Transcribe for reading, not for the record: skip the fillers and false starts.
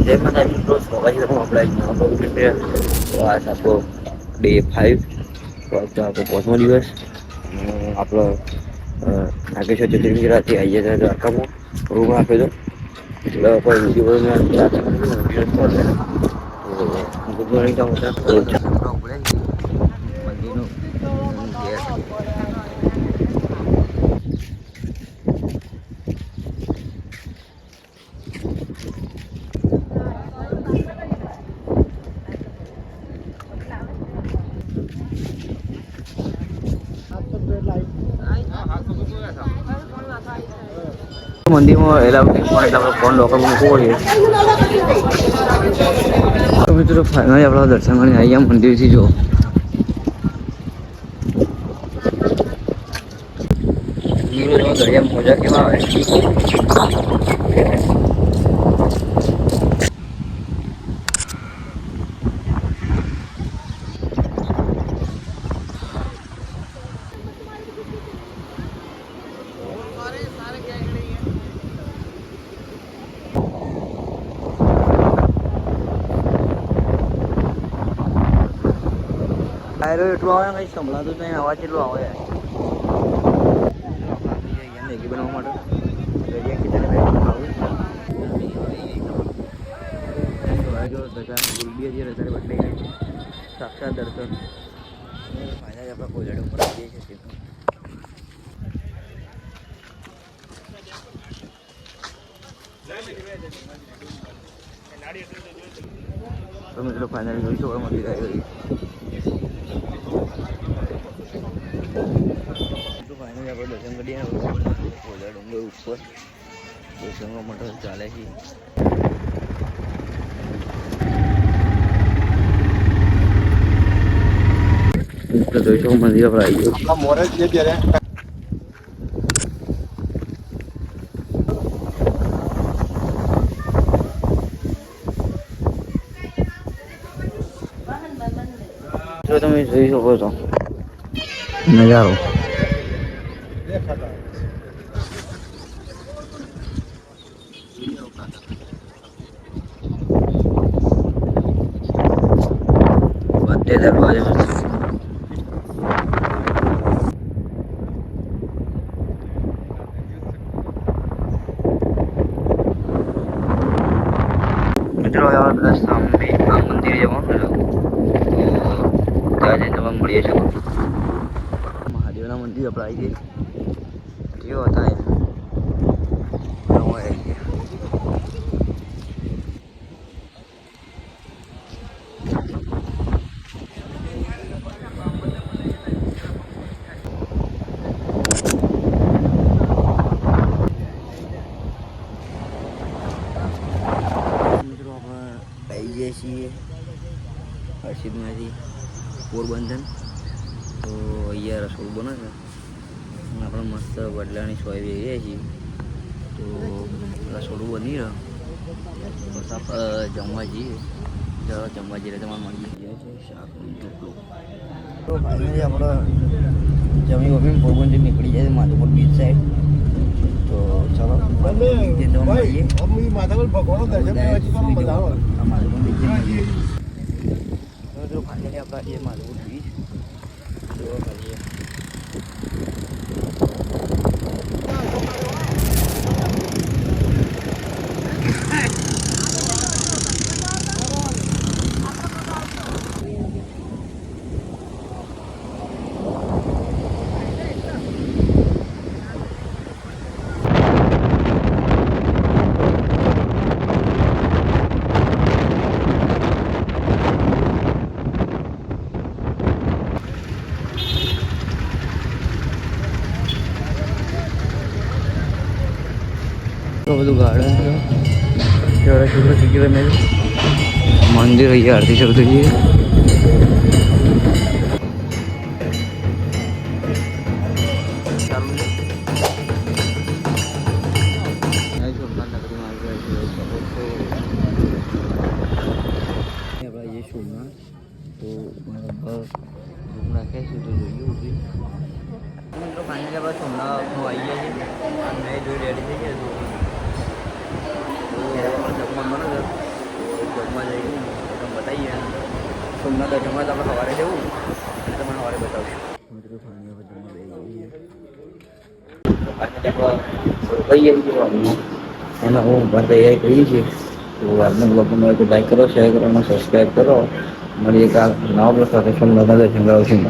જય માતા મિત્રો, સ્વાગત છે તમારું આપણા નવા બ્લોગ તો આજ આપણો ડે 5 તો આજ તો આપણો 5મો દિવસ આપણો નાગેશ્વર જ્યોતિર્લિંગ રાતે આવી ગયા હતા દ્વારકામાં રૂમ આપ્યો હતો એટલે કોઈ વિડીયો ગુડ મોર્નિંગ મંદિરનું ગેટ મંદિરમાં એલાવ ફોન એટલે આપણે ફોન લોકર મૂકવો છે તો મિત્રો ફાઇનલી આપણા દર્શન કરીને આવી ગયા મંદિરથી જો દરિયા મોજા કેવા આવે ટાયરો એટલો આવે કંઈ સંભળાતું નહીં અવાજ એટલો આવે મેગી બનાવવા માટે દરિયા કિનારે સાક્ષાત દર્શન ફાયદા આપણા કોલેડ ઉપર જઈએ છીએ તો મિત્રો ફાઇનલી જોઈશું હવે મંદિર આવી ગઈ ફાઇનલી આપણે દર્શન કરીએ કોલેડ ડુંગર ઉપર દર્શનનો માટે ચાલે છે જોઈશું મંદિર પર આવી ગયું મોરે જ ત્યારે જો તમે જોઈ શકો છો નજારો બધે દરવાજા મિત્રો બધા સામે આ મંદિર જવાનું ત્યાં જઈને તમે મળીએ શકો મહાદેવના મંદિર આપણે આવી જઈએ કેવો હતા છીએ હર્ષિદમાંથી પોરબંદર તો અહીંયા રસોઈ બને છે આપણે મસ્ત વડલાની સોય વેરીએ છીએ તો રસોડું બની રહ્યો બસ આપણે જમવા જઈએ જમવા જઈએ તમારે મળી જાય છે શાકનું ટુકડું તો ફાઇનલી આપણે જમી વમી પોરબંદર નીકળી જાય માધવપુર બીચ સાઈડ તો ચાલો માધવપુર ભગવાન દર્શન ફાઇનલી આપણા જે માધવપુર બીચ જોવા મળીએ બધું ગાર્ડન છે છોકરા શીખી રમે મંદિર અહીંયા આરતી શરૂ થઈ ગઈ સોમનાથ તો રાખે છે તો જોઈએ મિત્રો ફાઇનલી આપણે સોમનાથમાં આવી ગયા છીએ મેં જોઈ રેડી થઈ ગયા જમવાનું બને છે સોમનાથ દર્શનમાં તો આપણે સવારે જવું અને તમને સવારે બતાવશું. મિત્રો ખાણી હવે જમવા બેસી જઈએ. એમાં હું તૈયારી કરી છે. તો આજના બ્લોગમાં લાઈક કરો, શેર કરો અને સબસ્ક્રાઈબ કરો. મળીએ કાલ નવા બ્લોગ સાથે. સોમનાથ દર્શન કરાવશું.